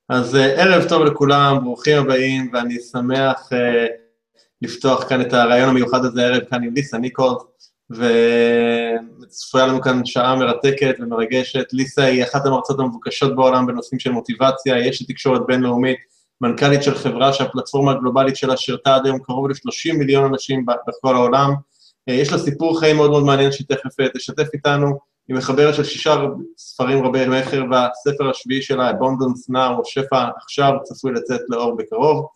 אז ערב טוב לכולם, ברוכים הבאים, ואני שמח לפתוח כאן את הרעיון המיוחד הזה ערב כאן עם ליסה ניקולס, וצפויה לנו כאן שעה מרתקת ומרגשת. ליסה היא אחת המרצות המבוקשות בעולם בנושאים של מוטיבציה, יש תקשורת בינלאומית, מנכ"לית של חברה שהפלטפורמה הגלובלית שלה שירתה עד היום קרוב ל-30 מיליון אנשים בכל העולם. יש לה סיפור חיים מאוד מאוד מעניין שתכף תשתף איתנו. היא מחברת של 6 ספרים רבי מכר, והספר השביעי שלה, Abundance Now, או שפע עכשיו, צפוי לצאת לאור בקרוב.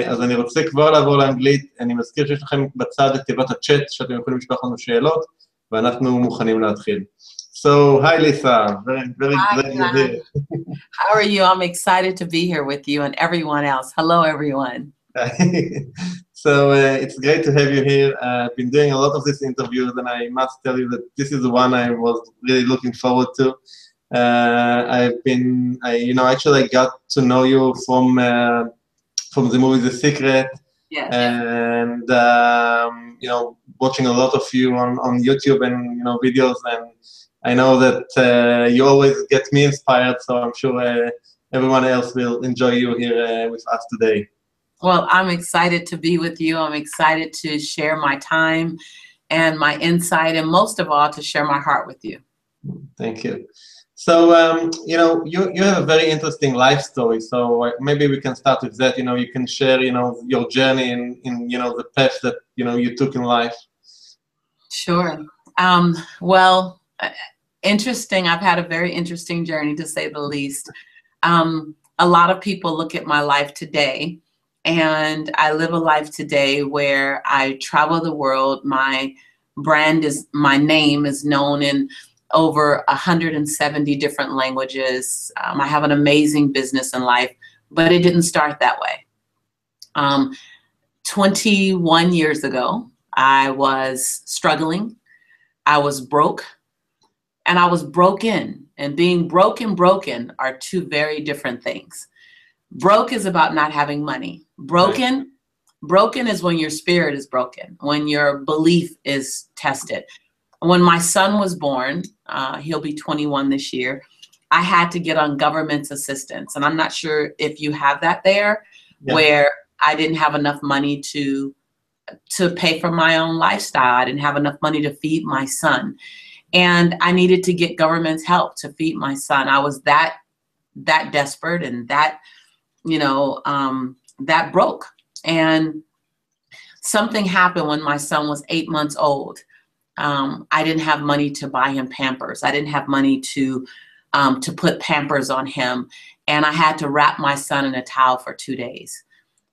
אז אני רוצה כבר לעבור לאנגלית, אני מזכיר שיש לכם בצד את תיבת הצ'אט, שאתם יכולים לשלוח לנו שאלות, ואנחנו מוכנים להתחיל. So, hi Lisa, very Hi, glad you're here. How are you? I'm excited to be here with you and everyone else. Hello, everyone. So it's great to have you here. I've been doing a lot of these interviews, and I must tell you that this is the one I was really looking forward to. Actually I got to know you from the movie The Secret, Yes. and watching a lot of you on YouTube and videos, and I know that you always get me inspired. So I'm sure everyone else will enjoy you here with us today. Well, I'm excited to be with you. I'm excited to share my time and my insight, and most of all, to share my heart with you. Thank you. So, you have a very interesting life story. So maybe we can start with that. You can share, your journey in the path that, you took in life. Sure. Well, interesting. I've had a very interesting journey, to say the least. A lot of people look at my life today, and I live a life today where I travel the world. My name is known in over 170 different languages. I have an amazing business in life, but it didn't start that way. 21 years ago, I was struggling. I was broke, and I was broken. And being broken are two very different things. Broke is about not having money. Broken is when your spirit is broken, when your belief is tested. When my son was born, he'll be 21 this year, I had to get on government's assistance. And I'm not sure if you have that there, where I didn't have enough money to pay for my own lifestyle. I didn't have enough money to feed my son. And I needed to get government's help to feed my son. I was that desperate and that broke. And something happened when my son was 8 months old. I didn't have money to buy him Pampers. I didn't have money to put Pampers on him. And I had to wrap my son in a towel for 2 days.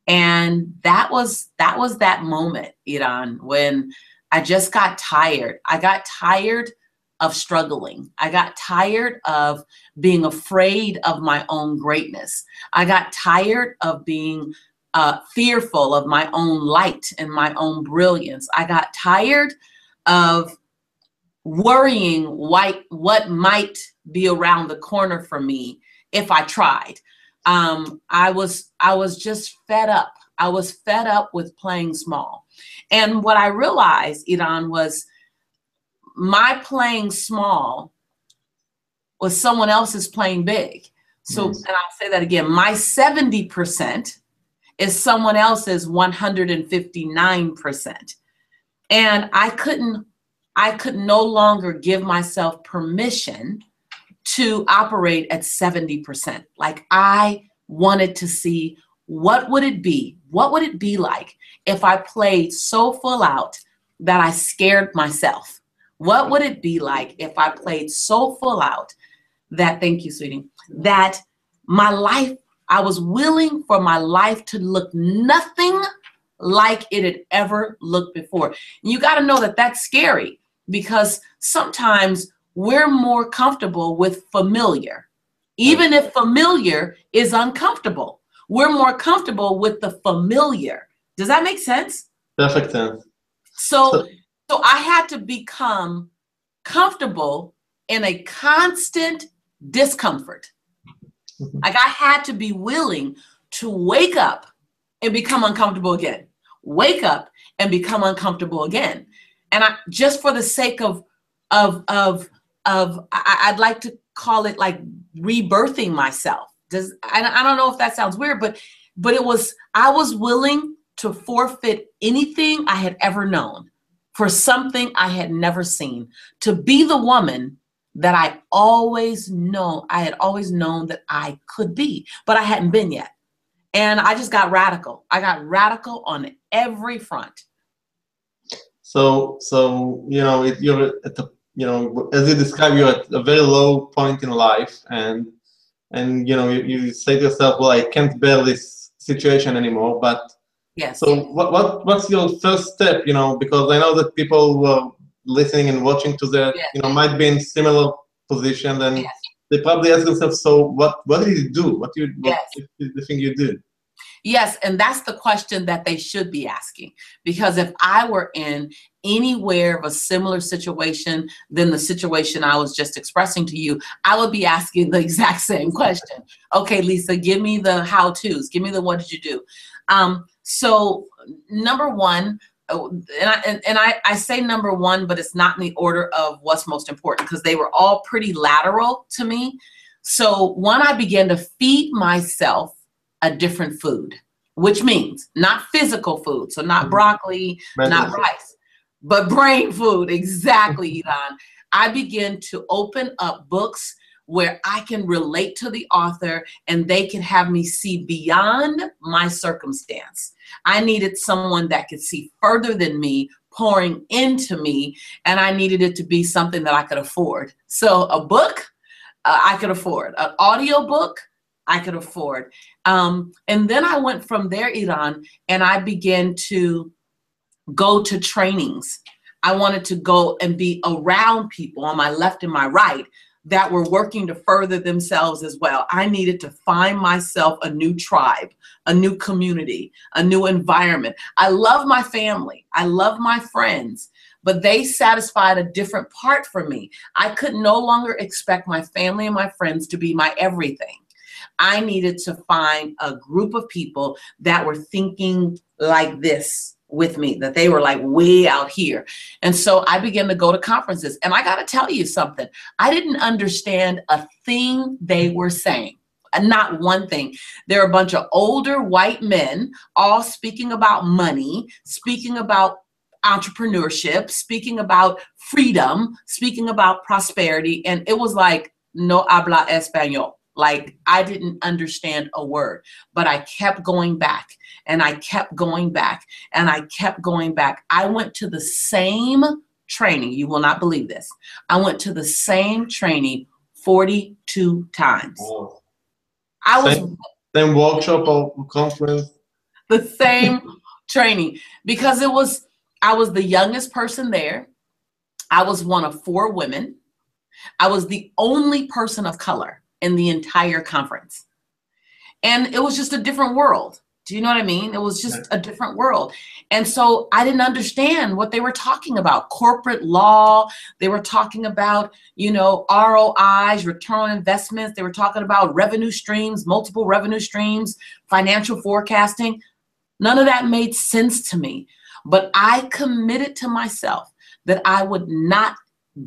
And that was that moment, Eran, when I just got tired. I got tired of struggling. I got tired of being afraid of my own greatness. I got tired of being fearful of my own light and my own brilliance. I got tired of worrying what might be around the corner for me if I tried. I was just fed up. I was fed up with playing small. And what I realized, Eran, was my playing small was someone else's playing big. So, and I'll say that again, my 70% is someone else's 159%. And I could no longer give myself permission to operate at 70%. Like, I wanted to see what would it be like if I played so full out that I scared myself? What would it be like if I played so full out that, thank you, sweetie, that my life, I was willing for my life to look nothing like it had ever looked before. And you got to know that that's scary, because sometimes we're more comfortable with familiar. Even if familiar is uncomfortable, we're more comfortable with the familiar. Does that make sense? Perfect sense. So I had to become comfortable in a constant discomfort. Like, I had to be willing to wake up and become uncomfortable again. Wake up and become uncomfortable again. And I, just for the sake of I'd like to call it like rebirthing myself. I don't know if that sounds weird, but I was willing to forfeit anything I had ever known for something I had never seen, to be the woman that I had always known that I could be, but I hadn't been yet. And I just got radical. I got radical on every front. So you're at the, as you describe, you're at a very low point in life, and you say to yourself, well, I can't bear this situation anymore. But yes. So what's your first step? Because I know that people who are listening and watching to that, yes. Might be in similar position, and yes. they probably ask themselves, so what did you do? What is the thing you did? Yes, and that's the question that they should be asking. Because if I were in anywhere of a similar situation than the situation I was just expressing to you, I would be asking the exact same question. Okay, Lisa, give me the how-tos. Give me the what did you do? So number one, and I say number one, but it's not in the order of what's most important, because they were all pretty lateral to me. So one, I began to feed myself a different food, which means not physical food. So not broccoli, not rice, but brain food. Exactly, Eran. I began to open up books where I can relate to the author and they can have me see beyond my circumstance. I needed someone that could see further than me, pouring into me, and I needed it to be something that I could afford. So a book, I could afford. An audio book, I could afford. And then I went from there, Eran, and I began to go to trainings. I wanted to go and be around people on my left and my right that were working to further themselves as well. I needed to find myself a new tribe, a new community, a new environment. I love my family. I love my friends, but they satisfied a different part for me. I could no longer expect my family and my friends to be my everything. I needed to find a group of people that were thinking like this with me, that they were like way out here. And so I began to go to conferences, and I got to tell you something. I didn't understand a thing they were saying. Not one thing. They're a bunch of older white men all speaking about money, speaking about entrepreneurship, speaking about freedom, speaking about prosperity. And it was like, no habla español. Like I didn't understand a word, but I kept going back and I kept going back and I kept going back. I went to the same training. You will not believe this. I went to the same training 42 times. Oh. Same workshop or conference? The same training, because I was the youngest person there. I was one of 4 women. I was the only person of color in the entire conference. And it was just a different world. Do you know what I mean? It was just a different world. And so I didn't understand what they were talking about. Corporate law. They were talking about, ROIs, return on investments. They were talking about revenue streams, multiple revenue streams, financial forecasting. None of that made sense to me. But I committed to myself that I would not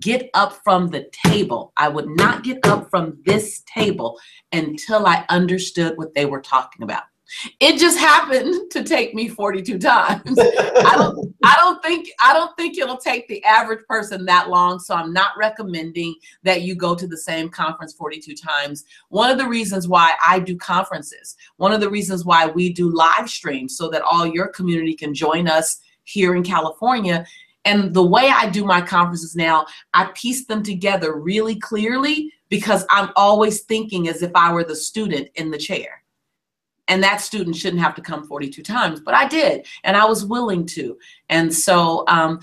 get up from the table. I would not get up from this table until I understood what they were talking about. It just happened to take me 42 times. I don't think it'll take the average person that long. So I'm not recommending that you go to the same conference 42 times. One of the reasons why I do conferences, one of the reasons why we do live streams so that all your community can join us here in California. And the way I do my conferences now, I piece them together really clearly because I'm always thinking as if I were the student in the chair. And that student shouldn't have to come 42 times, but I did, and I was willing to. And so, I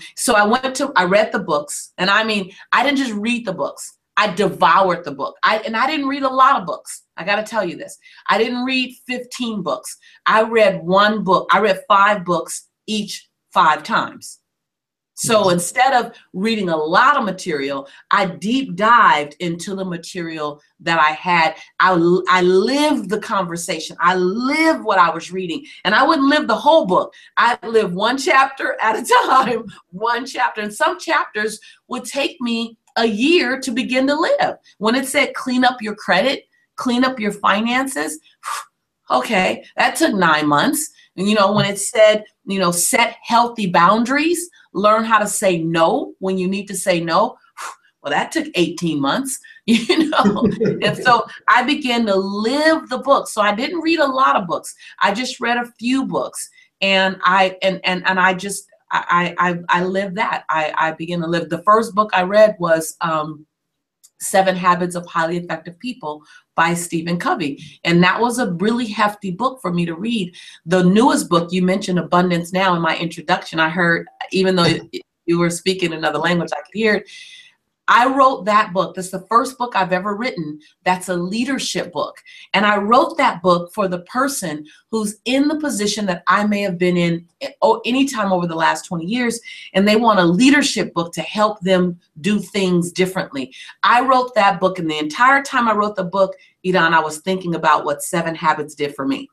read the books, and I mean, I didn't just read the books. I devoured the book. I didn't read a lot of books. I got to tell you this. I didn't read 15 books. I read 1 book. I read 5 books each 5 times. So instead of reading a lot of material, I deep dived into the material that I had. I lived the conversation. I lived what I was reading, and I wouldn't live the whole book. I'd live 1 chapter at a time, 1 chapter. And some chapters would take me a year to begin to live. When it said clean up your credit, clean up your finances. Okay, that took 9 months. And, you know, when it said, you know, set healthy boundaries, learn how to say no when you need to say no. Well, that took 18 months, you know. And so I began to live the book. So I didn't read a lot of books. I just read a few books, and I lived that. I began to live. The first book I read was 7 Habits of Highly Effective People by Stephen Covey. And that was a really hefty book for me to read. The newest book, you mentioned Abundance Now in my introduction. I heard, even though you were speaking another language, I could hear it. I wrote that book. That's the first book I've ever written. That's a leadership book. And I wrote that book for the person who's in the position that I may have been in anytime over the last 20 years, and they want a leadership book to help them do things differently. I wrote that book, and the entire time I wrote the book, Eran, I was thinking about what 7 Habits did for me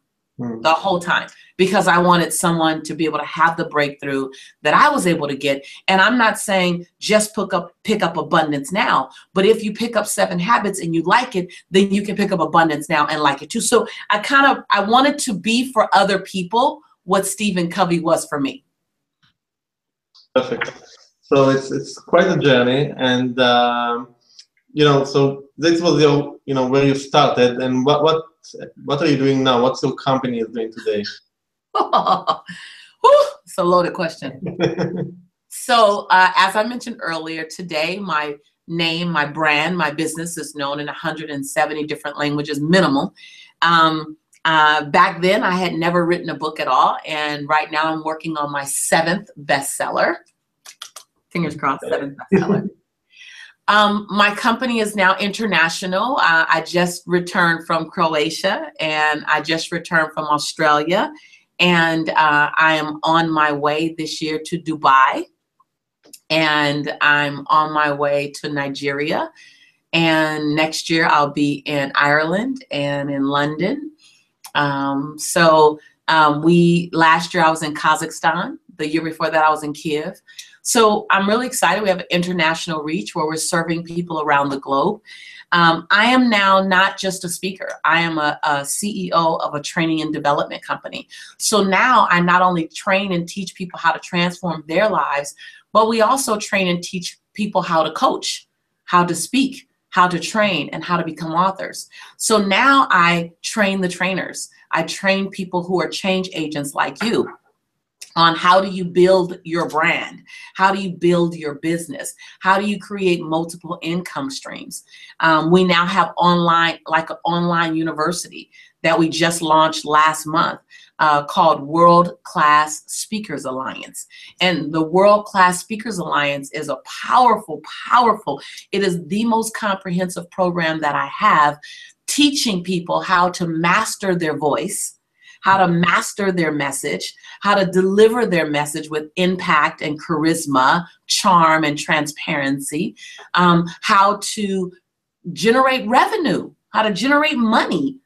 the whole time, because I wanted someone to be able to have the breakthrough that I was able to get. And I'm not saying just pick up Abundance Now, but if you pick up 7 Habits and you like it, then you can pick up Abundance Now and like it too. So I wanted to be for other people what Stephen Covey was for me. Perfect. So it's quite a journey, and you know, so this was your, you know, where you started, and what are you doing now? What's your company is doing today? It's a loaded question. So as I mentioned earlier, today my name, my brand, my business is known in 170 different languages, minimal. Back then I had never written a book at all, and right now I'm working on my 7th bestseller. Fingers crossed, 7th bestseller. My company is now international. I just returned from Croatia, and I just returned from Australia, and I am on my way this year to Dubai, and I'm on my way to Nigeria, and next year I'll be in Ireland and in London. Last year I was in Kazakhstan. The year before that I was in Kiev. So I'm really excited. We have an international reach where we're serving people around the globe. I am now not just a speaker. I am a CEO of a training and development company. So now I not only train and teach people how to transform their lives, but we also train and teach people how to coach, how to speak, how to train, and how to become authors. So now I train the trainers. I train people who are change agents like you on how do you build your brand? How do you build your business? How do you create multiple income streams? We now have online, like an online university that we just launched last month called World Class Speakers Alliance. And the World Class Speakers Alliance is a powerful, it is the most comprehensive program that I have, teaching people how to master their voice, how to master their message, how to deliver their message with impact and charisma, charm and transparency, how to generate revenue, how to generate money,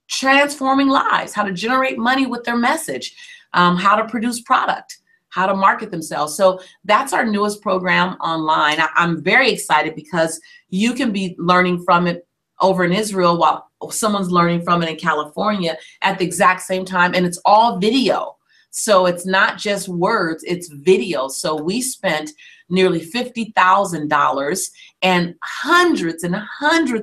transforming lives, how to generate money with their message, how to produce product, how to market themselves. So that's our newest program online. I'm very excited because you can be learning from it over in Israel while someone's learning from it in California at the exact same time, and it's all video. So it's not just words, it's video. So we spent nearly $50,000 and hundreds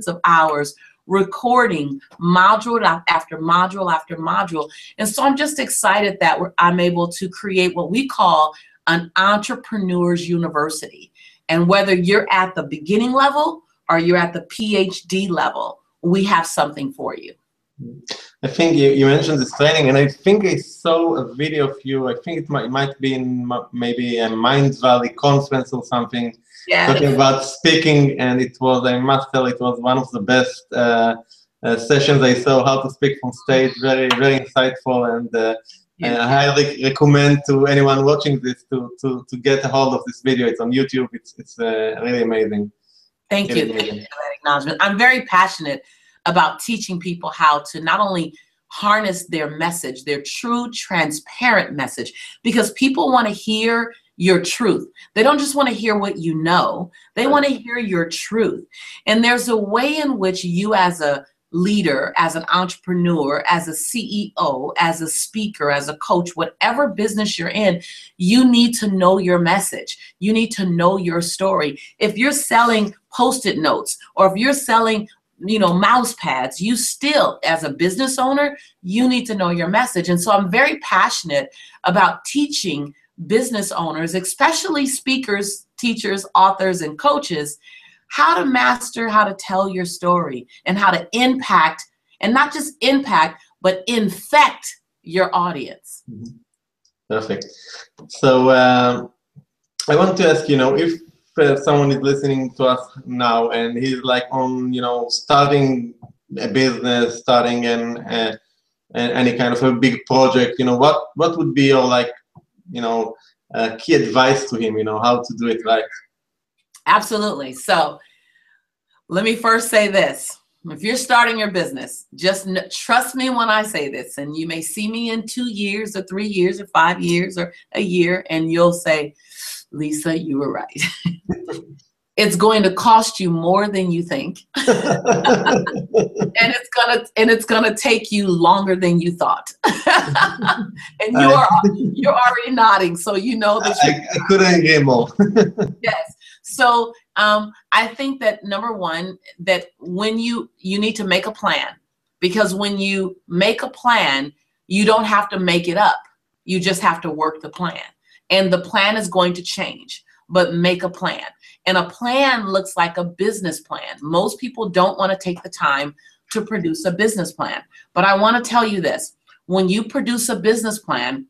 of hours recording module after module after module. And so I'm just excited that I'm able to create what we call an entrepreneur's university. And whether you're at the beginning level or you're at the PhD level, we have something for you. I think you mentioned this training, and I think I saw a video of you. I think it might be in maybe a Mind Valley conference or something, talking about speaking, and it was, I must tell, it was one of the best sessions I saw, how to speak from stage, very insightful, and I highly recommend to anyone watching this to get a hold of this video. It's on YouTube. It's really amazing. Thank you. Thank you for that acknowledgement. I'm very passionate about teaching people how to not only harness their message, their true, transparent message, because people want to hear your truth. They don't just want to hear what you know. They want to hear your truth. And there's a way in which you as a leader, as an entrepreneur, as a CEO, as a speaker, as a coach, whatever business you're in, you need to know your message. You need to know your story. If you're selling Post-it notes, or if you're selling, mouse pads, you still, as a business owner, you need to know your message. And so I'm very passionate about teaching business owners, especially speakers, teachers, authors, and coaches, how to master how to tell your story and how to impact, and not just impact, but infect your audience. Perfect. So I want to ask, if someone is listening to us now and he's like on, starting a business, starting any kind of a big project, what would be your key advice to him, how to do it right? Absolutely. So let me first say this. If you're starting your business, just trust me when I say this, and you may see me in 2 years or 3 years or 5 years or a year, and you'll say, Lisa, you were right. It's going to cost you more than you think. and it's gonna take you longer than you thought. And you're already nodding, so you know that I couldn't agree more. Yes. So I think that number one, that when you need to make a plan, because when you make a plan, you don't have to make it up. You just have to work the plan. And the plan is going to change, but make a plan. And a plan looks like a business plan. Most people don't want to take the time to produce a business plan. But I want to tell you this, when you produce a business plan,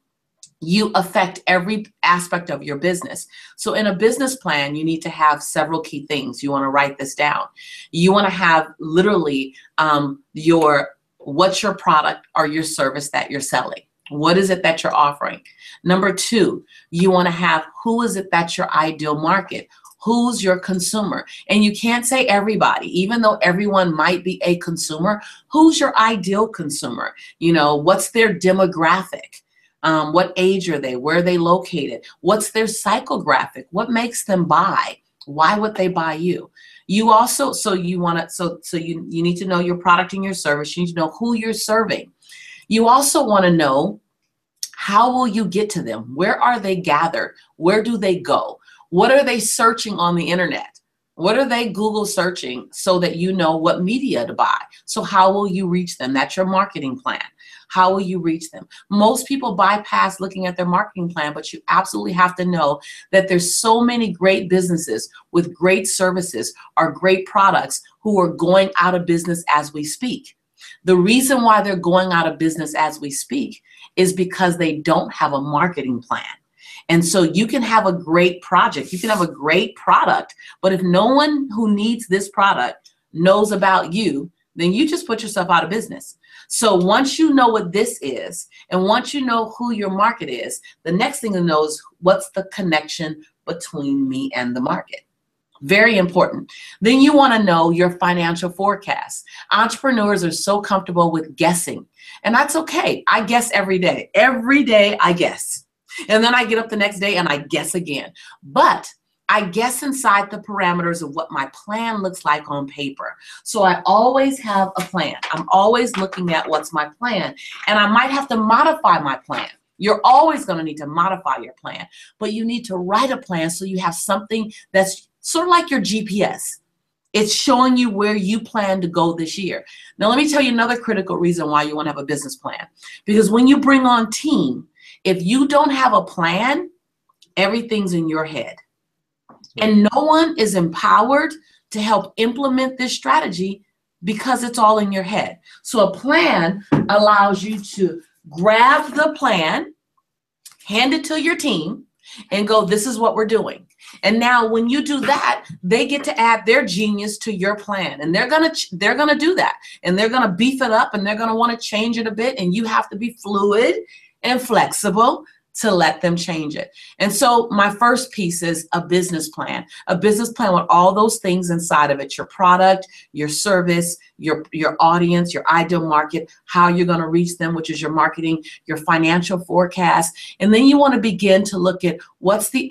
you affect every aspect of your business. So in a business plan, you need to have several key things. You want to write this down. You want to have literally what's your product or your service that you're selling? What is it that you're offering? Number two, you want to have who is it that's your ideal market? Who's your consumer? And you can't say everybody, even though everyone might be a consumer. Who's your ideal consumer? What's their demographic? What age are they? Where are they located? What's their psychographic? What makes them buy? Why would they buy you? You also, you need to know your product and your service. You need to know who you're serving. You also want to know, how will you get to them? Where are they gathered? Where do they go? What are they searching on the internet? What are they Google searching so that you know what media to buy? So how will you reach them? That's your marketing plan. How will you reach them? Most people bypass looking at their marketing plan, but you absolutely have to know that there's so many great businesses with great services or great products who are going out of business as we speak. The reason why they're going out of business as we speak is because they don't have a marketing plan. And so you can have a great project, you can have a great product, but if no one who needs this product knows about you, then you just put yourself out of business. So once you know what this is, and once you know who your market is, the next thing to know is what's the connection between me and the market. Very important. Then you want to know your financial forecast. Entrepreneurs are so comfortable with guessing, and that's okay. I guess every day. Every day I guess. And then I get up the next day and I guess again. But I guess inside the parameters of what my plan looks like on paper. So I always have a plan. I'm always looking at what's my plan, and I might have to modify my plan. You're always going to need to modify your plan, but you need to write a plan so you have something that's sort of like your GPS. It's showing you where you plan to go this year. Now, let me tell you another critical reason why you want to have a business plan. Because when you bring on team, if you don't have a plan, everything's in your head. And no one is empowered to help implement this strategy because it's all in your head. So a plan allows you to grab the plan, hand it to your team, and go, this is what we're doing. And now when you do that, they get to add their genius to your plan, and they're gonna do that, and they're gonna beef it up, and they're gonna want to change it a bit, and you have to be fluid and flexible to let them change it. And so my first piece is a business plan with all those things inside of it: your product, your service, your audience, your ideal market, how you're going to reach them, which is your marketing, your financial forecast. And then you want to begin to look at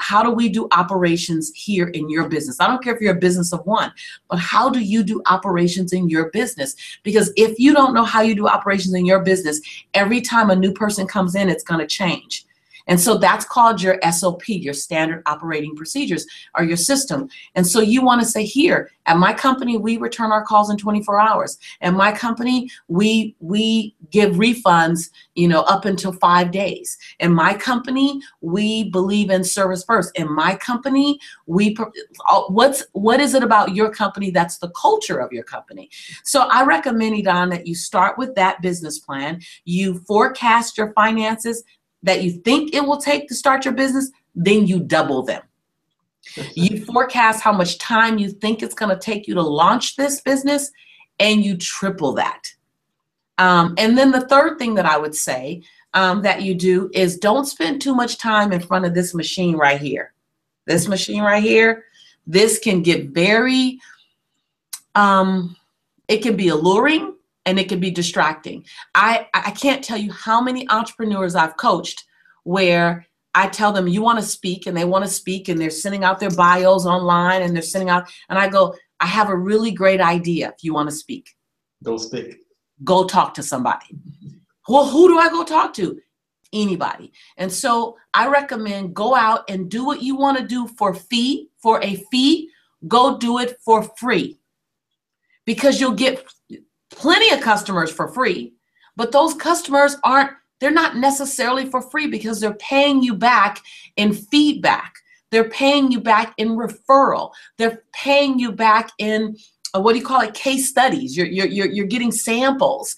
how do we do operations here in your business? I don't care if you're a business of one, but how do you do operations in your business? Because if you don't know how you do operations in your business, every time a new person comes in, it's going to change. And so that's called your SOP, your standard operating procedures, or your system. And so you want to say, here at my company, we return our calls in 24 hours. At my company, we give refunds, up until 5 days. In my company, we believe in service first. In my company, what is it about your company that's the culture of your company? So I recommend, Eran, that you start with that business plan. You forecast your finances that you think it will take to start your business, then you double them. You forecast how much time you think it's going to take you to launch this business, and you triple that. And then the third thing that I would say that you do is don't spend too much time in front of this machine right here. This machine right here, this can get very, it can be alluring, and it can be distracting. I can't tell you how many entrepreneurs I've coached where I tell them, you want to speak, and they want to speak, and they're sending out their bios online, and they're sending out, and I go, I have a really great idea. If you want to speak, go speak. Go talk to somebody. Well, who do I go talk to? Anybody. And so I recommend go out and do what you want to do for a fee. Go do it for free, because you'll get plenty of customers for free, but those customers they're not necessarily for free, because they're paying you back in feedback. They're paying you back in referral. They're paying you back in case studies. You're getting samples,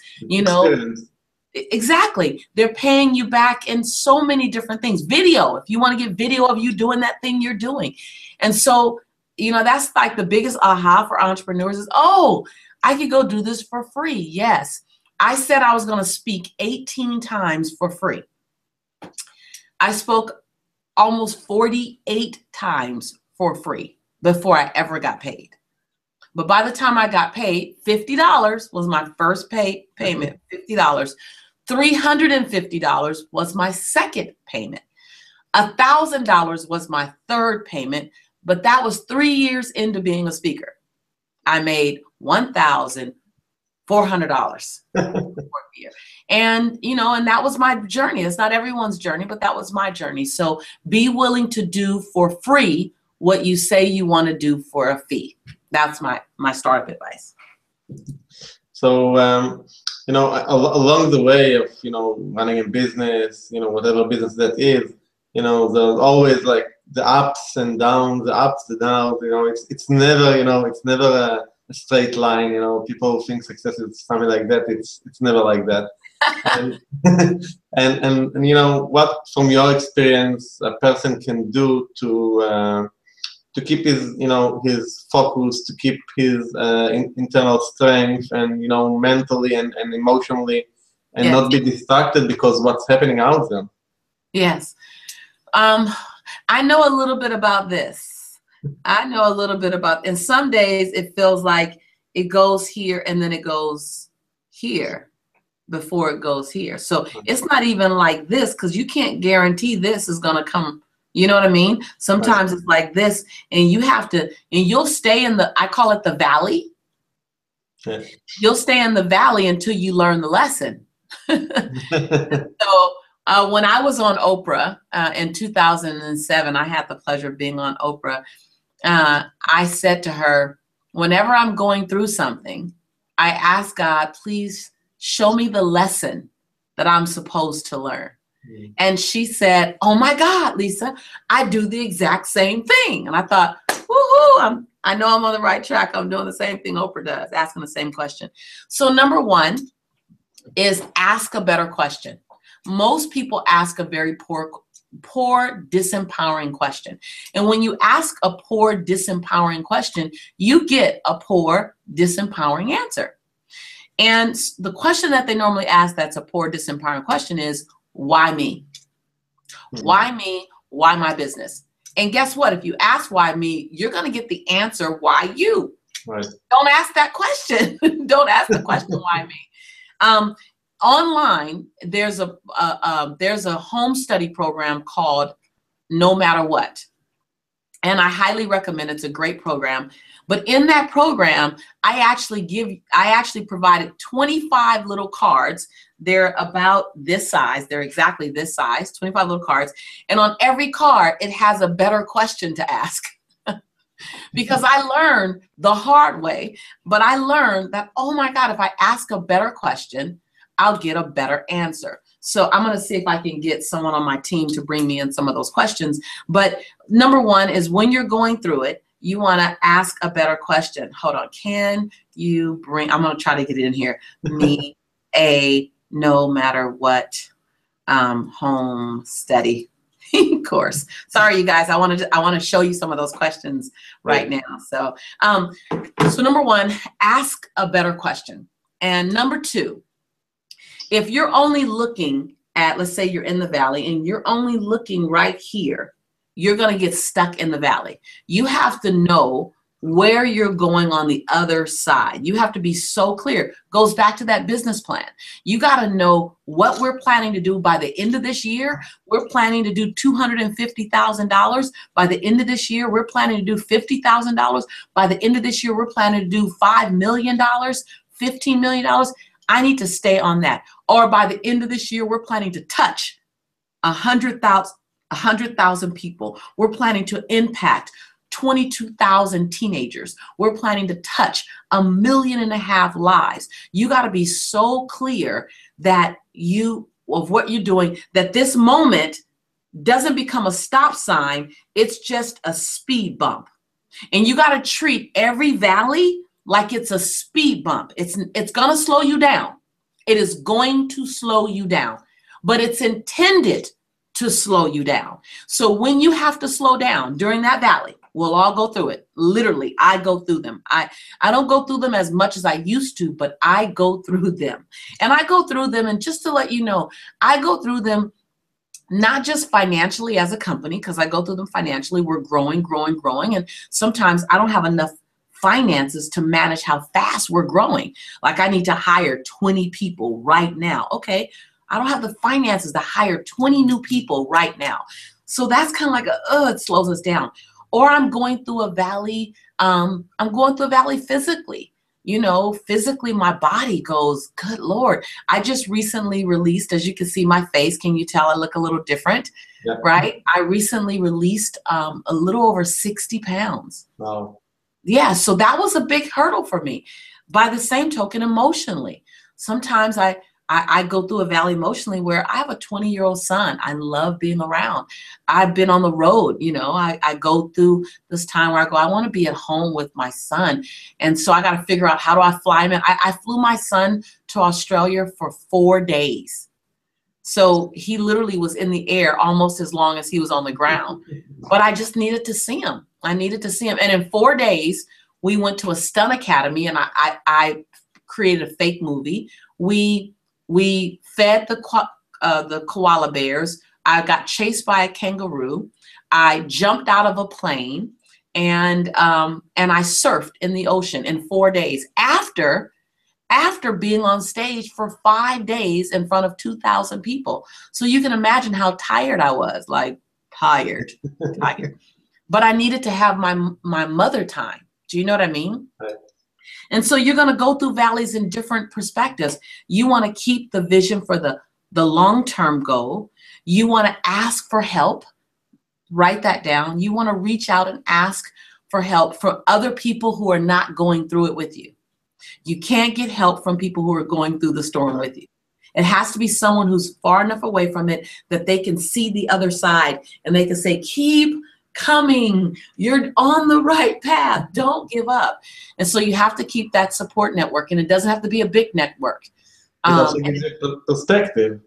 Exactly. They're paying you back in so many different things. Video, if you want to get video of you doing that thing you're doing. And so, that's like the biggest aha for entrepreneurs is, oh, I could go do this for free. Yes. I said I was going to speak 18 times for free. I spoke almost 48 times for free before I ever got paid. But by the time I got paid, $50 was my first payment, $50. $350 was my second payment. $1,000 was my third payment, but that was 3 years into being a speaker. I made $1,400 for a year. And, and that was my journey. It's not everyone's journey, but that was my journey. So be willing to do for free what you say you want to do for a fee. That's my startup advice. So, along the way of, running a business, whatever business that is, there's always like the ups and downs, it's never a straight line. People think success is something like that. It's never like that. and what from your experience a person can do to keep his his focus, to keep his internal strength, and mentally and emotionally, and not be distracted because what's happening out there. Yes. I know a little bit about this. And some days it feels like it goes here and then it goes here before it goes here. So it's not even like this, because you can't guarantee this is going to come. You know what I mean? Sometimes it's like this, and you have to, and you'll stay in I call it the valley. Okay. You'll stay in the valley until you learn the lesson. So when I was on Oprah in 2007, I had the pleasure of being on Oprah. I said to her, whenever I'm going through something, I ask God, please show me the lesson that I'm supposed to learn. Mm-hmm. And she said, oh my God, Lisa, I do the exact same thing. And I thought, woohoo, I know I'm on the right track. I'm doing the same thing Oprah does, asking the same question. So number one is ask a better question. Most people ask a very poor, disempowering question. And when you ask a poor, disempowering question, you get a poor, disempowering answer. And the question that they normally ask that's a poor, disempowering question is, why me? Why me? Why my business? And guess what? If you ask why me, you're going to get the answer why you. Right. Don't ask that question. Don't ask the question why me. Online, there's a home study program called No Matter What. And I highly recommend it. It's a great program. But in that program, I actually provided 25 little cards. They're about this size. They're exactly this size, 25 little cards. And on every card, it has a better question to ask. Because I learned the hard way, but I learned that, oh my God, if I ask a better question, I'll get a better answer. So I'm going to see if I can get someone on my team to bring me in some of those questions. But number one is when you're going through it, you want to ask a better question. Hold on. Can you bring, I'm going to try to get it in here, me a no matter what home study course. Sorry, you guys. I want to show you some of those questions right now. So, so number one, ask a better question. And number two, if you're only looking at, let's say you're in the valley and you're only looking right here, you're going to get stuck in the valley. You have to know where you're going on the other side. You have to be so clear. Goes back to that business plan. You got to know what we're planning to do by the end of this year. We're planning to do $250,000 by the end of this year. We're planning to do $50,000 by the end of this year. We're planning to do $5 million, $15 million. I need to stay on that. Or by the end of this year, we're planning to touch 100,000 people. We're planning to impact 22,000 teenagers. We're planning to touch 1.5 million lives. You got to be so clear that of what you're doing, that this moment doesn't become a stop sign. It's just a speed bump. And you got to treat every valley like it's a speed bump. It's going to slow you down. It is going to slow you down, but it's intended to slow you down. So when you have to slow down during that valley, we'll all go through it. Literally, I go through them. I don't go through them as much as I used to, but I go through them. And I go through them, and just to let you know, I go through them not just financially as a company, because I go through them financially. We're growing, and sometimes I don't have enough finances to manage how fast we're growing. Like I need to hire 20 people right now. Okay, I don't have the finances to hire 20 new people right now. So that's kind of like it slows us down. Or I'm going through a valley. I'm going through a valley physically. You know, physically my body goes, good Lord. I just recently released, as you can see my face, can you tell I look a little different? Yeah. Right? I recently released a little over 60 pounds. Wow. Yeah, so that was a big hurdle for me. By the same token, emotionally, sometimes I go through a valley emotionally where I have a 20-year-old son. I love being around. I've been on the road. You know, I go through this time where I want to be at home with my son. And so I got to figure out, how do I fly him in? I flew my son to Australia for 4 days. So he literally was in the air almost as long as he was on the ground. But I just needed to see him. I needed to see him. And in 4 days, we went to a stunt academy, and I created a fake movie. We fed the koala bears. I got chased by a kangaroo. I jumped out of a plane, and I surfed in the ocean in 4 days after being on stage for 5 days in front of 2,000 people. So you can imagine how tired I was, like tired. But I needed to have my mother time. Do you know what I mean? Right. And so you're going to go through valleys in different perspectives. You want to keep the vision for the long-term goal. You want to ask for help. Write that down. You want to reach out and ask for help from other people who are not going through it with you. You can't get help from people who are going through the storm with you. It has to be someone who's far enough away from it that they can see the other side, and they can say, keep coming. You're on the right path. Don't give up. And so you have to keep that support network, and it doesn't have to be a big network. It also gives you perspective.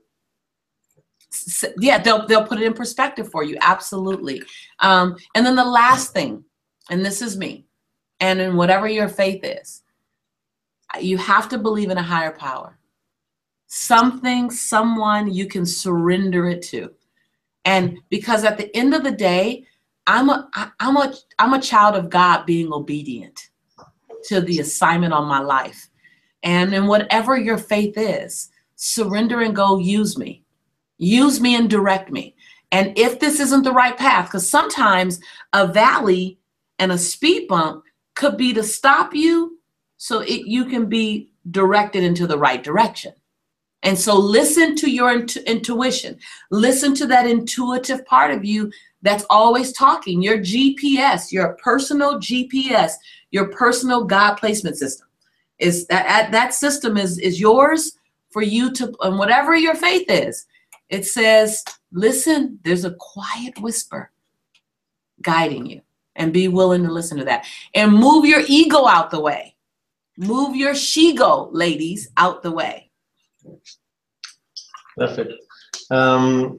Yeah, they'll put it in perspective for you. Absolutely. And then the last thing, and this is me, and in whatever your faith is, you have to believe in a higher power. Something, someone you can surrender it to. And because at the end of the day, I'm a child of God being obedient to the assignment on my life. And in whatever your faith is, surrender and go, use me and direct me. And if this isn't the right path, because sometimes a valley and a speed bump could be to stop you so you can be directed into the right direction. And so listen to your intuition. Listen to that intuitive part of you that's always talking, your GPS, your personal GPS, your personal God placement system. Is that system is yours for you to, and whatever your faith is, it says, listen, there's a quiet whisper guiding you, and be willing to listen to that. And move your ego out the way. Move your she-go, ladies, out the way. Perfect. I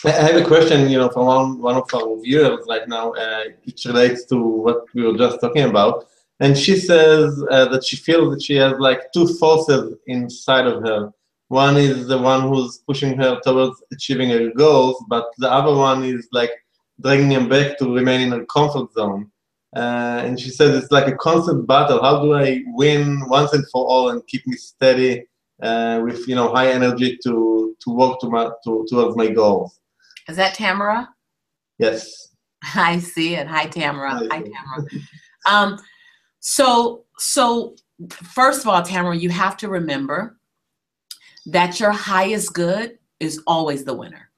have a question, from one of our viewers right now. It relates to what we were just talking about. And she says that she feels that she has like two forces inside of her. One is the one who's pushing her towards achieving her goals, but the other one is like dragging her back to remain in her comfort zone. And she says it's like a constant battle. How do I win once and for all and keep me steady with high energy to work towards my goals? Is that Tamara? Yes. I see it. Hi, Tamara. Hi, Tamara. So first of all, Tamara, you have to remember that your highest good is always the winner.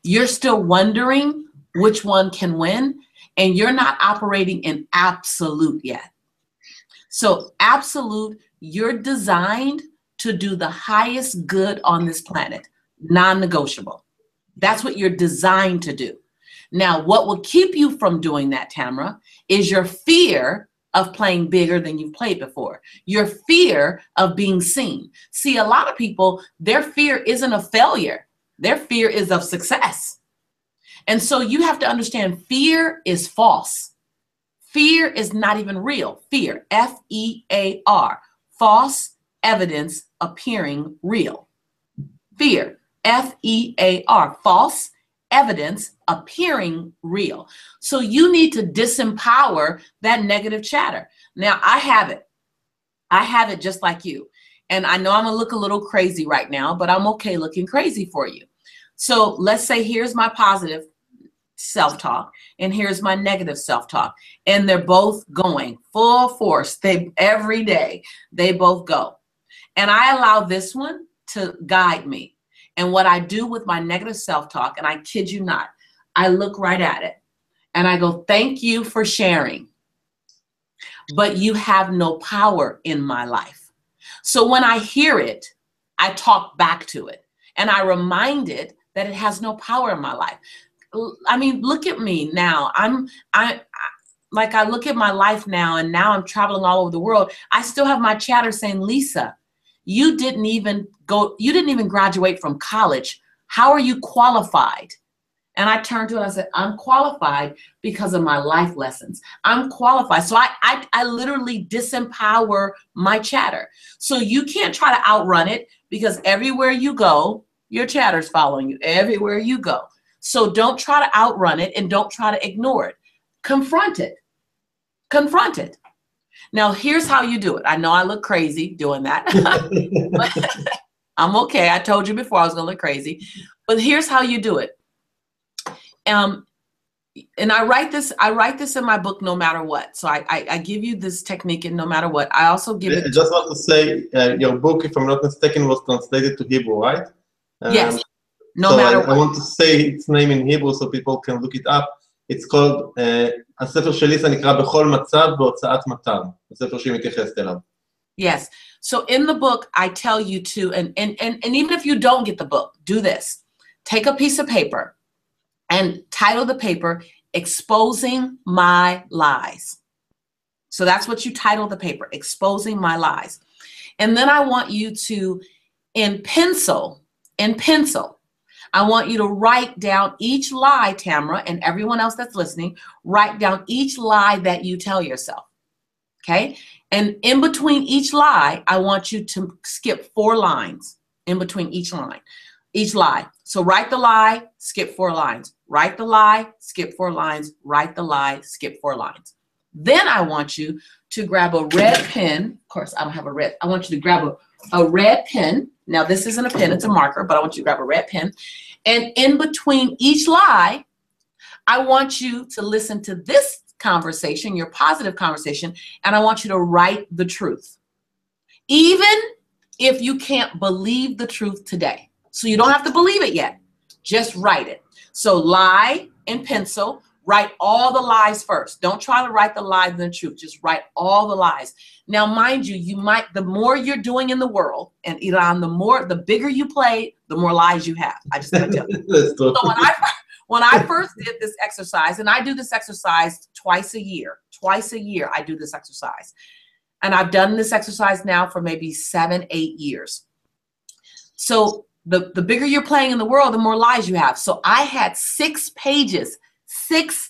You're still wondering which one can win, and you're not operating in absolute yet. So absolute, you're designed to do the highest good on this planet, non-negotiable. That's what you're designed to do. Now, what will keep you from doing that, Tamara, is your fear of playing bigger than you've played before. Your fear of being seen. See, a lot of people, their fear isn't of failure. Their fear is of success. And so you have to understand fear is false. Fear is not even real. Fear, F-E-A-R, false evidence appearing real. Fear, F-E-A-R, false evidence appearing real. So you need to disempower that negative chatter. Now, I have it. I have it just like you. And I know I'm gonna look a little crazy right now, but I'm okay looking crazy for you. So let's say here's my positive self-talk and here's my negative self-talk. And they're both going full force. Every day, they both go. And I allow this one to guide me. And what I do with my negative self-talk, and I kid you not, I look right at it and I go, thank you for sharing, but you have no power in my life. So when I hear it, I talk back to it and I remind it that it has no power in my life. I mean, look at me now. I look at my life now, and now I'm traveling all over the world. I still have my chatter saying, Lisa, you didn't even graduate from college. How are you qualified? And I turned to it and I said, I'm qualified because of my life lessons. I'm qualified. So I literally disempower my chatter. So you can't try to outrun it, because everywhere you go, your chatter's following you everywhere you go. So don't try to outrun it and don't try to ignore it. Confront it. Confront it. Now, here's how you do it. I know I look crazy doing that. But I'm okay. I told you before I was going to look crazy. But here's how you do it. And I write this in my book, No Matter What. So I give you this technique in No Matter What. I also give it. I just want to say, your book, if I'm not mistaken, was translated to Hebrew, right? Yes. No matter what. I want to say its name in Hebrew so people can look it up. It's called, הספר של ליסה נקרא בכל מצב בהוצאת מטר. הספר שהיא מתייחסת אליו. Yes. So in the book, I tell you to, and even if you don't get the book, do this. Take a piece of paper and title the paper, Exposing My Lies. So that's what you title the paper, Exposing My Lies. And then I want you to, in pencil, I want you to write down each lie, Tamara, and everyone else that's listening, write down each lie that you tell yourself, okay? And in between each lie, I want you to skip 4 lines in between each lie. So write the lie, skip 4 lines. Write the lie, skip 4 lines. Write the lie, skip 4 lines. Then I want you to grab a red pen. Of course, I don't have a red. I want you to grab a red pen. Now, this isn't a pen, it's a marker, but I want you to grab a red pen. And in between each lie, I want you to listen to this conversation, your positive conversation, and I want you to write the truth. Even if you can't believe the truth today. So you don't have to believe it yet. Just write it. So lie in pencil. Write all the lies first. Don't try to write the lies and the truth. Just write all the lies. Now, mind you, the more you're doing in the world, and Eran, the bigger you play, the more lies you have. I just gotta tell you. So when I first did this exercise, and I do this exercise twice a year I do this exercise. And I've done this exercise now for maybe 7, 8 years. So the bigger you're playing in the world, the more lies you have. So I had 6 pages, 6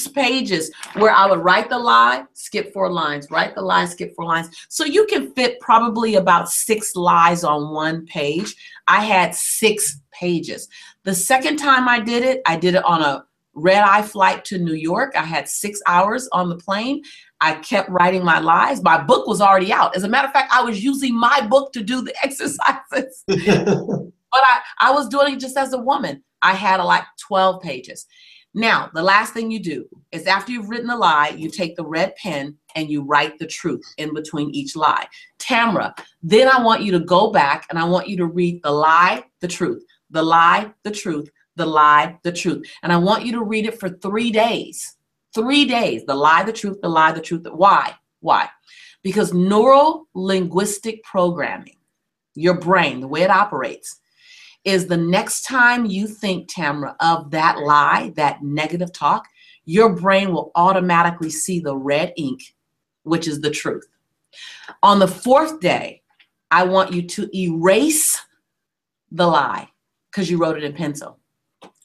pages where I would write the lie, skip 4 lines, write the lie, skip 4 lines. So you can fit probably about 6 lies on 1 page. I had 6 pages. The second time I did it on a red-eye flight to New York. I had 6 hours on the plane. I kept writing my lies. My book was already out. As a matter of fact, I was using my book to do the exercises. But I was doing it just as a woman. I had like 12 pages. Now, the last thing you do is after you've written the lie, you take the red pen and you write the truth in between each lie. Tamra, then I want you to go back and I want you to read the lie, the truth, the lie, the truth, the lie, the truth. And I want you to read it for 3 days. 3 days. The lie, the truth, the lie, the truth. Why? Why? Because neuro-linguistic programming, your brain, the way it operates, is the next time you think, Tamra, of that lie, that negative talk, your brain will automatically see the red ink, which is the truth. On the 4th day, I want you to erase the lie because you wrote it in pencil.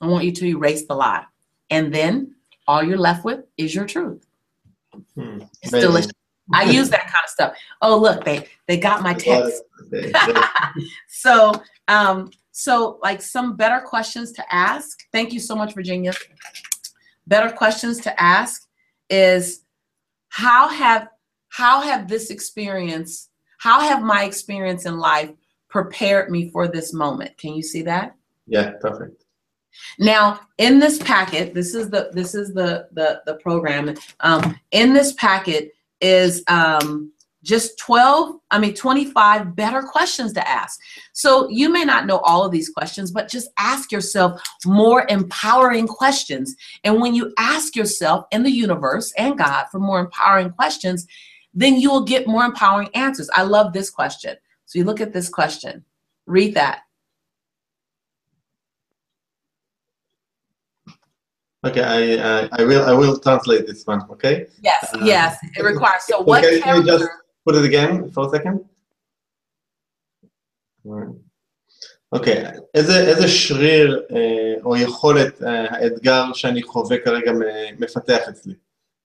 I want you to erase the lie. And then all you're left with is your truth. It's delicious. I use that kind of stuff. Oh, look, they got my text. So like some better questions to ask. Thank you so much, Virginia. Better questions to ask is how have my experience in life prepared me for this moment? Can you see that? Yeah, perfect. Now, in this packet, this is the program. In this packet is just 25 better questions to ask. So you may not know all of these questions, but just ask yourself more empowering questions. And when you ask yourself and the universe and God for more empowering questions, then you will get more empowering answers. I love this question. So you look at this question, read that. Okay, I will translate this one. Okay. Yes, yes, it requires. So what? Okay, can you just put it again for a second? אוקיי, איזה שריר או יכולת האתגר שאני חווה כרגע מפתח אצלי?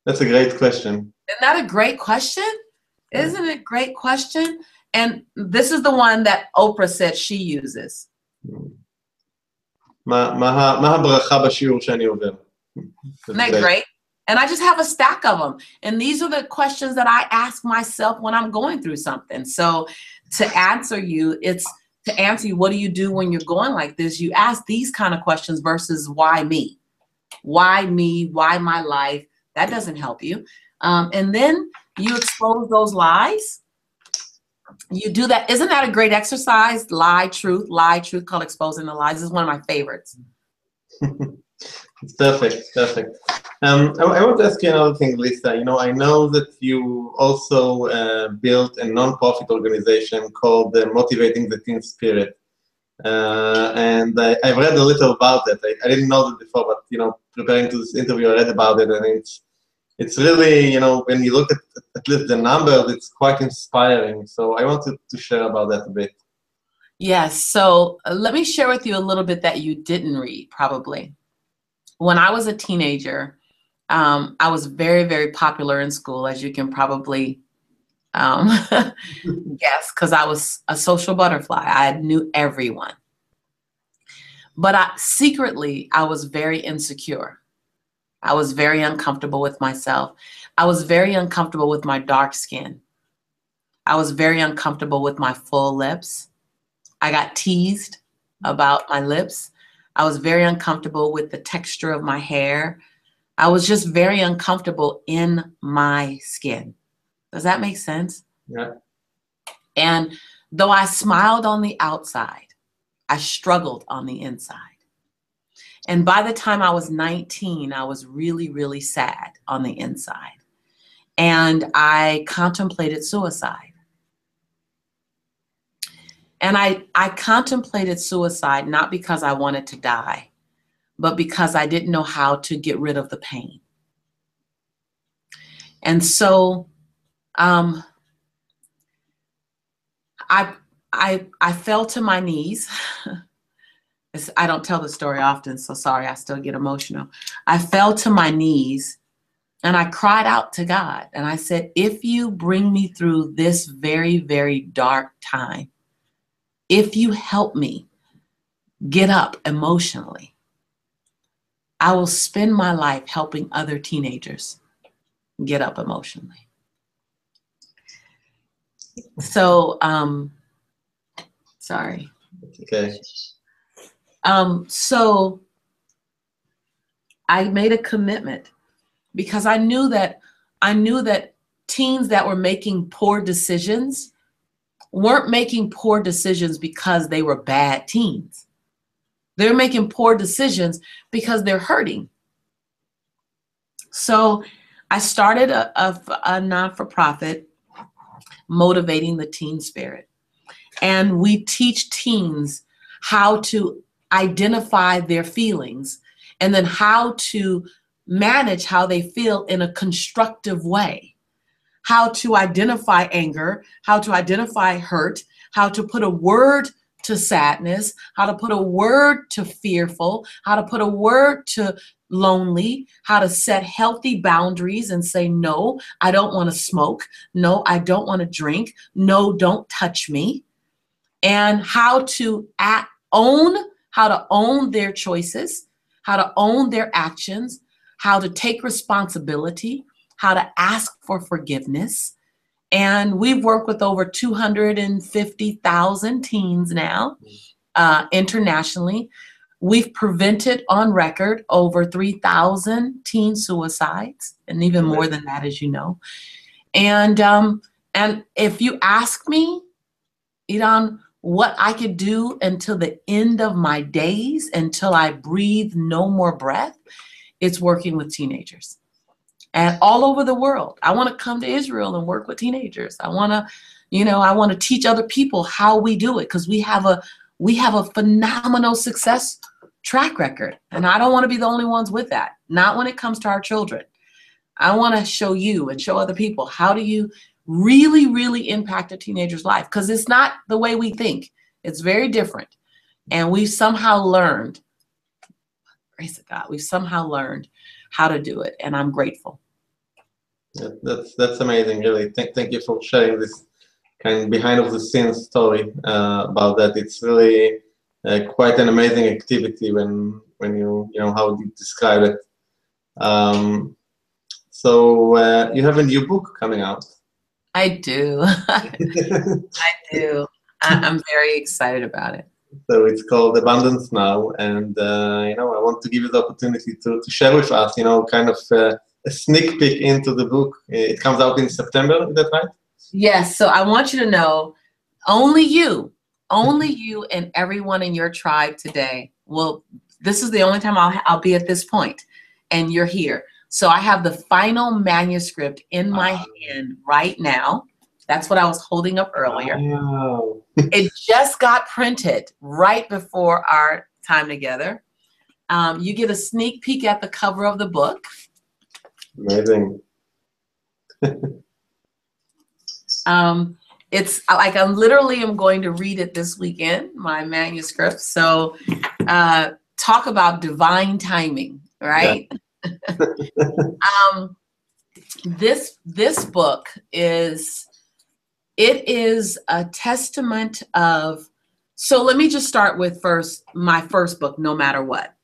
That's a great question. Isn't that a great question? Isn't it a great question? And this is the one that Oprah said she uses. מה הברכה בשיעור שאני עובר? Isn't that great? And I just have a stack of them. And these are the questions that I ask myself when I'm going through something. So to answer you, what do you do when you're going like this? You ask these kind of questions versus why me? Why me? Why my life? That doesn't help you. And then you expose those lies. You do that. Isn't that a great exercise? Lie, truth, called exposing the lies. This is one of my favorites. It's perfect, perfect. I want to ask you another thing, Lisa. You know, I know that you also built a non-profit organization called Motivating the Teen Spirit. And I've read a little about it. I didn't know that before, but, you know, preparing to this interview, I read about it, and it's really, you know, when you look at least the numbers, it's quite inspiring. So I wanted to share about that a bit. Yes, so let me share with you a little bit that you didn't read, probably. When I was a teenager, I was very, very popular in school, as you can probably guess, because I was a social butterfly. I knew everyone. But secretly, I was very insecure. I was very uncomfortable with myself. I was very uncomfortable with my dark skin. I was very uncomfortable with my full lips. I got teased about my lips. I was very uncomfortable with the texture of my hair. I was just very uncomfortable in my skin. Does that make sense? Yeah. And though I smiled on the outside, I struggled on the inside. And by the time I was 19, I was really, really sad on the inside. And I contemplated suicide. And I contemplated suicide not because I wanted to die, but because I didn't know how to get rid of the pain. And so I fell to my knees. I don't tell the story often, so sorry, I still get emotional. I fell to my knees and I cried out to God. And I said, if you bring me through this very, very dark time, if you help me get up emotionally, I will spend my life helping other teenagers get up emotionally. So, sorry. Okay. So I made a commitment because I knew that teens that were making poor decisions weren't making poor decisions because they were bad teens. They're making poor decisions because they're hurting. So I started a non-for-profit motivating the teen spirit. And we teach teens how to identify their feelings and then how to manage how they feel in a constructive way. How to identify anger, how to identify hurt, how to put a word to sadness, how to put a word to fearful, how to put a word to lonely, how to set healthy boundaries and say, no, I don't want to smoke. No, I don't want to drink. No, don't touch me. And how to own their choices, how to own their actions, how to take responsibility, how to ask for forgiveness. And we've worked with over 250,000 teens now internationally. We've prevented on record over 3,000 teen suicides, and even more than that, as you know. And if you ask me, Eran, what I could do until the end of my days, until I breathe no more breath, it's working with teenagers. And all over the world. I want to come to Israel and work with teenagers. I want to teach other people how we do it, because we have a phenomenal success track record. And I don't want to be the only ones with that. Not when it comes to our children. I want to show you and show other people, how do you really, really impact a teenager's life? Because it's not the way we think. It's very different. And we've somehow learned, grace of God, we've somehow learned how to do it. And I'm grateful. Yeah, that's amazing, really. Thank you for sharing this kind of behind of the scenes story about that. It's really quite an amazing activity when you know how you describe it. So you have a new book coming out. I do. I do. I'm very excited about it. So it's called Abundance Now, and I want to give you the opportunity to share with us, kind of a sneak peek into the book. It comes out in September, is that right? Yes. So I want you to know, only you and everyone in your tribe today this is the only time I'll be at this point, and you're here. So I have the final manuscript in my hand right now. That's what I was holding up earlier. Wow. It just got printed right before our time together. You get a sneak peek at the cover of the book. Amazing. It's like I'm going to read it this weekend, my manuscript. So talk about divine timing, right? Yeah. This book is a testament of So let me just start with my first book, No Matter What.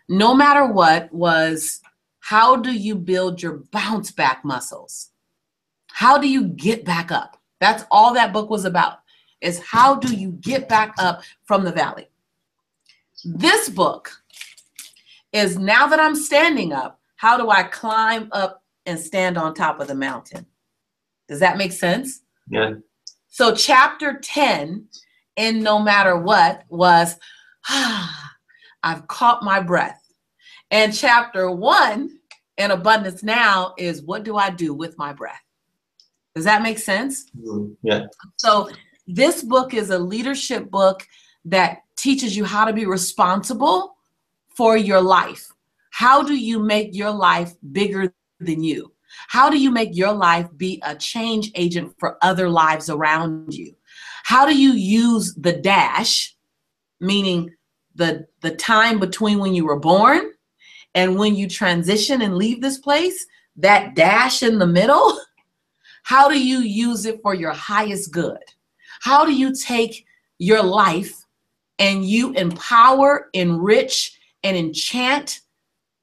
No Matter What was how do you build your bounce back muscles? How do you get back up? That's all that book was about, is how do you get back up from the valley? This book is now that I'm standing up, how do I climb up and stand on top of the mountain? Does that make sense? Yeah. So chapter 10 in No Matter What was, I've caught my breath. And chapter 1 in Abundance Now is, what do I do with my breath? Does that make sense? Yeah. So this book is a leadership book that teaches you how to be responsible for your life. How do you make your life bigger than you? How do you make your life be a change agent for other lives around you? How do you use the dash, meaning the time between when you were born and when you transition and leave this place, that dash in the middle? How do you use it for your highest good? How do you take your life and you empower, enrich, and enchant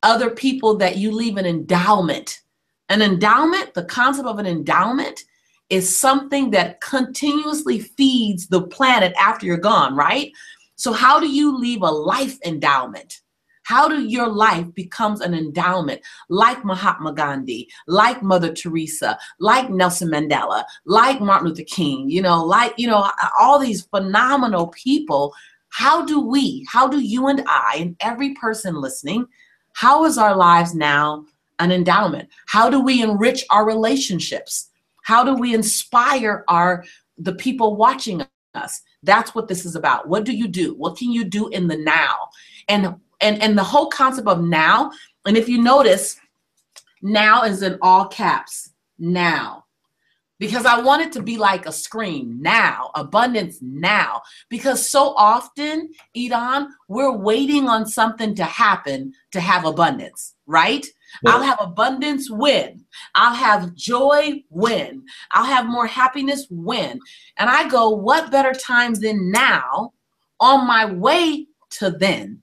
other people that you leave an endowment? An endowment, the concept of an endowment, is something that continuously feeds the planet after you're gone, right? So how do you leave a life endowment? How do your life becomes an endowment, like Mahatma Gandhi, like Mother Teresa, like Nelson Mandela, like Martin Luther King, all these phenomenal people. How do you and I, and every person listening, how is our lives now an endowment? How do we enrich our relationships? How do we inspire the people watching us? That's what this is about. What do you do? What can you do in the now? And the whole concept of now, and if you notice, now is in all caps, now. Because I want it to be like a scream, now, abundance now. Because so often, Eran, we're waiting on something to happen to have abundance, right? Yeah. I'll have abundance when. I'll have joy when. I'll have more happiness when. And I go, what better time than now on my way to then?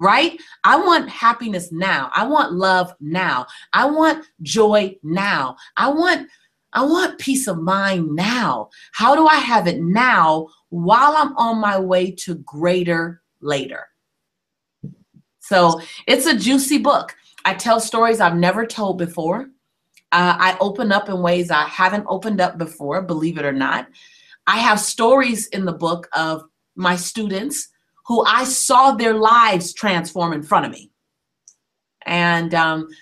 Right? I want happiness now. I want love now. I want joy now. I want peace of mind now. How do I have it now while I'm on my way to greater later? So it's a juicy book. I tell stories I've never told before. I open up in ways I haven't opened up before, believe it or not. I have stories in the book of my students who I saw their lives transform in front of me. And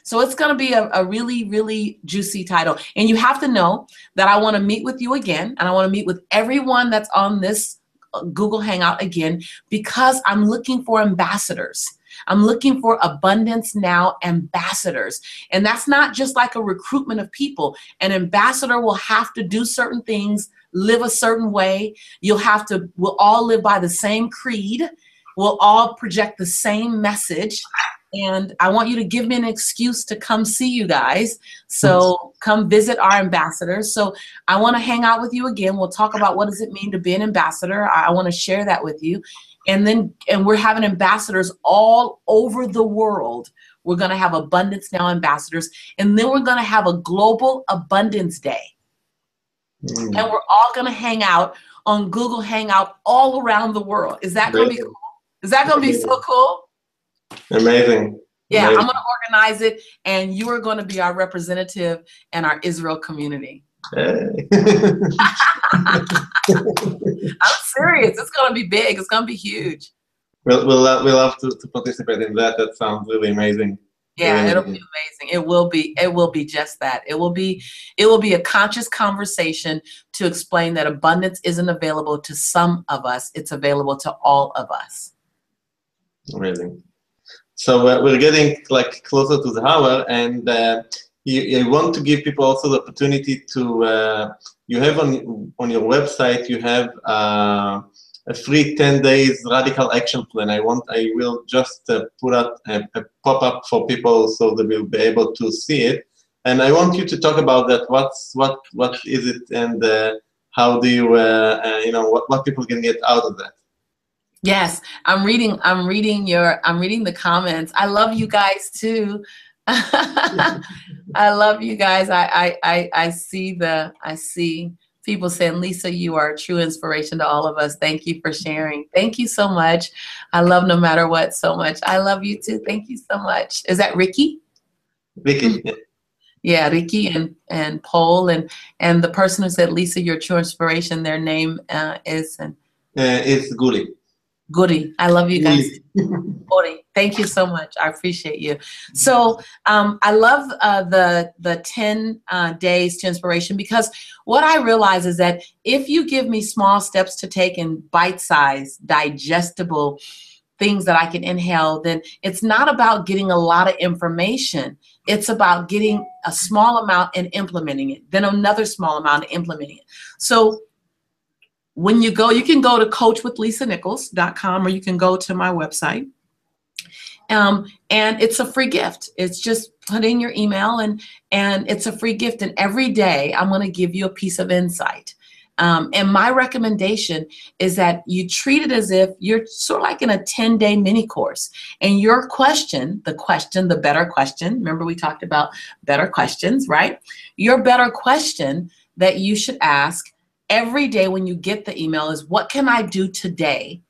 so it's going to be a really, really juicy title. And you have to know that I want to meet with you again. And I want to meet with everyone that's on this Google Hangout again, because I'm looking for ambassadors. I'm looking for Abundance Now ambassadors. And that's not just like a recruitment of people. An ambassador will have to do certain things, live a certain way. We'll all live by the same creed. We'll all project the same message. And I want you to give me an excuse to come see you guys. So come visit our ambassadors. So I want to hang out with you again. We'll talk about what does it mean to be an ambassador. I want to share that with you. And we're having ambassadors all over the world. We're going to have Abundance Now ambassadors. And then we're going to have a global abundance day. And we're all going to hang out on Google Hangout all around the world. Is that going to be cool? Is that going to be so cool? Amazing. Yeah, Amazing. I'm going to organize it, and you are going to be our representative in our Israel community. Hey. I'm serious. It's going to be big. It's going to be huge. We'll love to participate in that. That sounds really amazing. Yeah, really it'll be amazing. It will be just that. It will be a conscious conversation to explain that abundance isn't available to some of us. It's available to all of us. Amazing. So we're getting like closer to the hour, and you want to give people also the opportunity to, you have on your website, you have a free 10 days radical action plan. I will just put out a pop-up for people so they will be able to see it. And I want you to talk about that. What is it, and how do you, what people can get out of that? Yes, I'm reading the comments. I love you guys too. I love you guys. I see people saying, Lisa, you are a true inspiration to all of us. Thank you for sharing. Thank you so much. I love No Matter What so much. I love you too. Thank you so much. Is that Ricky? Ricky. Yeah, Ricky and Paul and the person who said, Lisa, you're a true inspiration. Their name is it's Guli. Goody. I love you guys. Goody. Thank you so much. I appreciate you. So I love the 10 days to inspiration, because what I realize is that if you give me small steps to take in bite-sized, digestible things that I can inhale, then it's not about getting a lot of information. It's about getting a small amount and implementing it, then another small amount and implementing it. So when you can go to coachwithlisanichols.com, or you can go to my website. And it's a free gift. It's just put in your email and it's a free gift. And every day I'm going to give you a piece of insight. And my recommendation is that you treat it as if you're sort of like in a 10-day mini course. And your question, the better question, remember we talked about better questions, right? Your better question that you should ask every day when you get the email is, what can I do today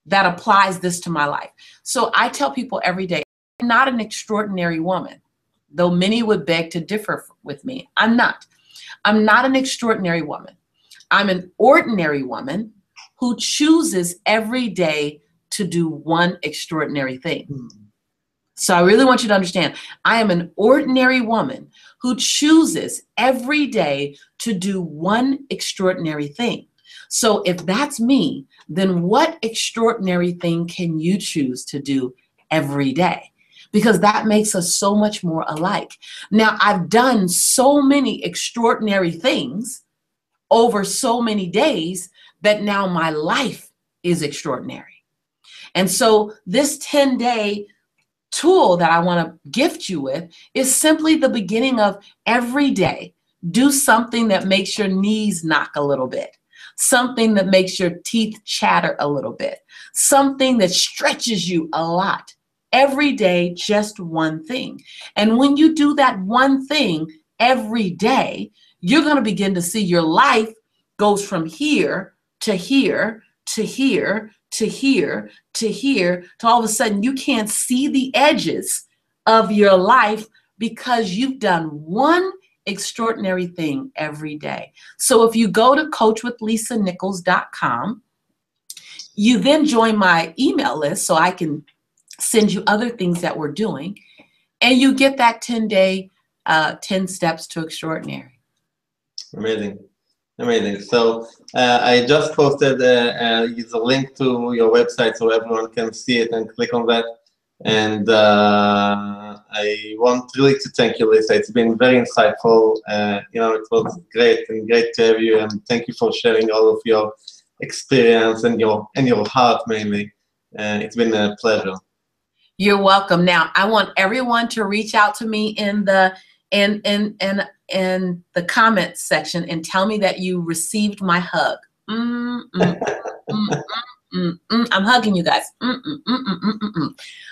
that applies this to my life? So I tell people every day, I'm not an extraordinary woman, though many would beg to differ with me. I'm not an extraordinary woman. I'm an ordinary woman who chooses every day to do one extraordinary thing. So I really want you to understand, I am an ordinary woman who chooses every day to do one extraordinary thing. So if that's me, then what extraordinary thing can you choose to do every day? Because that makes us so much more alike. Now, I've done so many extraordinary things over so many days that now my life is extraordinary. And so this 10-day tool that I want to gift you with is simply the beginning of every day. Do something that makes your knees knock a little bit, something that makes your teeth chatter a little bit, something that stretches you a lot. Every day, just one thing. And when you do that one thing every day, you're going to begin to see your life goes from here to here to here to here to here, to all of a sudden you can't see the edges of your life because you've done one extraordinary thing every day. So if you go to coachwithlisanichols.com, you then join my email list so I can send you other things that we're doing, and you get that 10-day, 10 steps to extraordinary. Amazing. Amazing. So I just posted a link to your website so everyone can see it and click on that. And I want really to thank you, Lisa. It's been very insightful. It was great to have you, and thank you for sharing all of your experience and your heart mainly. It's been a pleasure. You're welcome. Now, I want everyone to reach out to me in the comments section and tell me that you received my hug. I'm hugging you guys.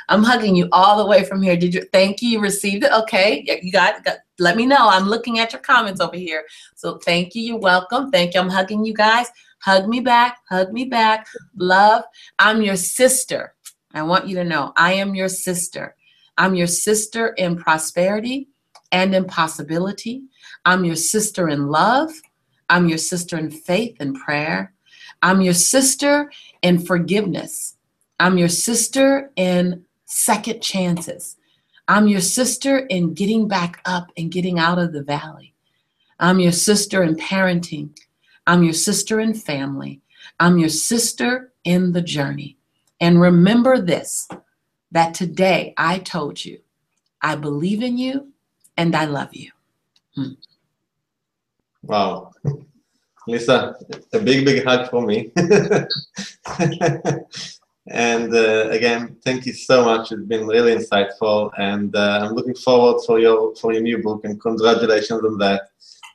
I'm hugging you all the way from here. Did you? Thank you. You received it. Okay. You got. Let me know. I'm looking at your comments over here. So thank you. You're welcome. Thank you. I'm hugging you guys. Hug me back. Hug me back. Love. I'm your sister. I want you to know I am your sister. I'm your sister in prosperity and in possibility. I'm your sister in love. I'm your sister in faith and prayer. I'm your sister in forgiveness. I'm your sister in second chances. I'm your sister in getting back up and getting out of the valley. I'm your sister in parenting. I'm your sister in family. I'm your sister in the journey. And remember this, that today I told you, I believe in you and I love you. Wow. Lisa, a big hug for me. And again, thank you so much. It's been really insightful, and I'm looking forward for your new book, and congratulations on that.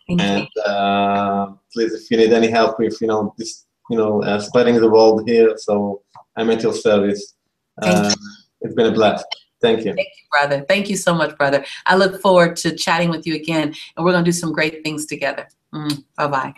Thank you. please, if you need any help with, this, spreading the word here, so I'm at your service. It's been a blast. Thank you. Thank you, brother. Thank you so much, brother. I look forward to chatting with you again, and we're going to do some great things together. Bye-bye.